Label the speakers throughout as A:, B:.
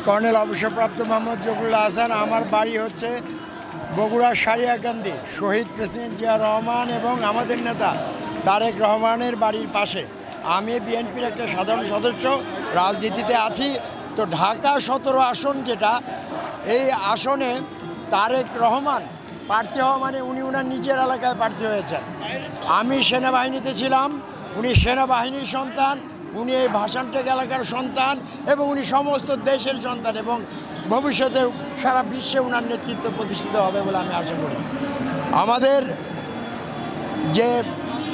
A: Colonel অবসরপ্রাপ্ত মোহাম্মদ জহুরুল্লাহ হাসান। আমার বাড়ি হচ্ছে বগুড়ার সারিয়াকান্দি। শহীদ প্রেসিডেন্ট জিয়া রহমান এবং আমাদের নেতা তারেক রহমানের বাড়ির পাশে। আমি বিএনপির একটা সাধারণ সদস্য, রাজনীতিতে আছি। তো ঢাকা 17 আসন যেটা, এই আসনে তারেক রহমান প্রার্থী হওয়া মানে উনি ওনার নিজের এলাকায় প্রার্থী হয়েছেন। আমি সেনাবাহিনীতে ছিলাম, উনি সেনাবাহিনীর সন্তান, উনি এই ভাষানটেক এলাকার সন্তান এবং উনি সমস্ত দেশের সন্তান এবং ভবিষ্যতে সারা বিশ্বে ওনার নেতৃত্ব প্রতিষ্ঠিত হবে বলে আমি আশা করি। আমাদের যে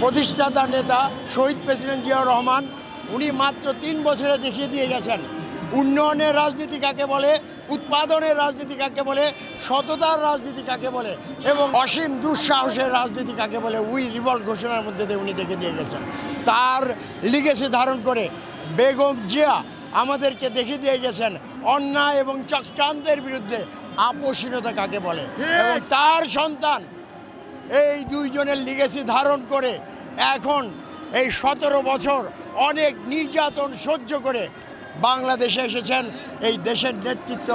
A: প্রতিষ্ঠাতা নেতা শহীদ প্রেসিডেন্ট জিয়াউর রহমান, উনি মাত্র 3 বছরে দেখিয়ে দিয়ে গেছেন উন্নয়নের রাজনীতি কাকে বলে, উৎপাদনের রাজনীতি কাকে বলে, সততার রাজনীতি কাকে বলে এবং অসীম দুঃসাহসের রাজনীতি কাকে বলে। উই রিভল্ট ঘোষণার মধ্যে দিয়ে উনি দেখে দিয়ে গেছেন। তার লিগেসি ধারণ করে বেগম জিয়া আমাদেরকে দেখিয়ে দিয়ে গেছেন অন্যায় এবং চক্রান্তের বিরুদ্ধে আপোষহীনতা কাকে বলে। এবং তার সন্তান এই দুইজনের লিগেসি ধারণ করে এখন এই 17 বছর অনেক নির্যাতন সহ্য করে বাংলাদেশে এসেছেন এই দেশের নেতৃত্ব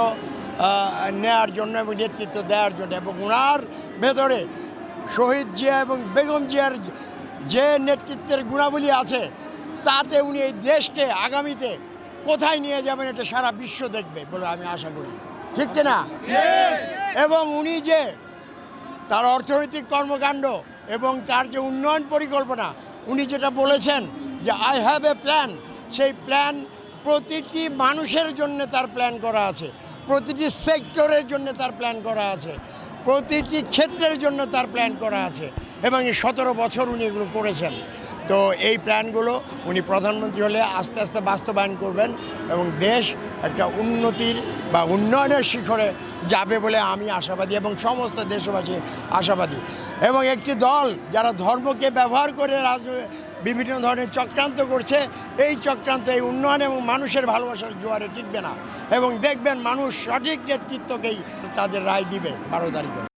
A: নেয়ার জন্য এবং নেতৃত্ব দেওয়ার জন্য। এবং ওনার ভেতরে শহীদ জিয়া এবং বেগম জিয়ার যে নেতৃত্বের গুণাবলী আছে, তাতে উনি এই দেশকে আগামীতে কোথায় নিয়ে যাবেন এটা সারা বিশ্ব দেখবে বলে আমি আশা করি, ঠিক কিনা? এবং উনি যে তার অর্থনৈতিক কর্মকাণ্ড এবং তার যে উন্নয়ন পরিকল্পনা, উনি যেটা বলেছেন যে আই হ্যাভ এ প্ল্যান, সেই প্ল্যান প্রতিটি মানুষের জন্য তার প্ল্যান করা আছে, প্রতিটি সেক্টরের জন্য তার প্ল্যান করা আছে, প্রতিটি ক্ষেত্রের জন্য তার প্ল্যান করা আছে এবং এই 17 বছর উনি এগুলো করেছেন। তো এই প্ল্যানগুলো উনি প্রধানমন্ত্রী হলে আস্তে আস্তে বাস্তবায়ন করবেন এবং দেশ একটা উন্নতির বা উন্নয়নের শিখরে যাবে বলে আমি আশাবাদী এবং সমস্ত দেশবাসী আশাবাদী। এবং একটি দল যারা ধর্মকে ব্যবহার করে বিভিন্ন ধরনের চক্রান্ত করছে, এই চক্রান্ত এই উন্নয়ন এবং মানুষের ভালোবাসার জোয়ারে টিকবে না এবং দেখবেন মানুষ সঠিক নেতৃত্বকেই তাদের রায় দিবে 12 তারিখে।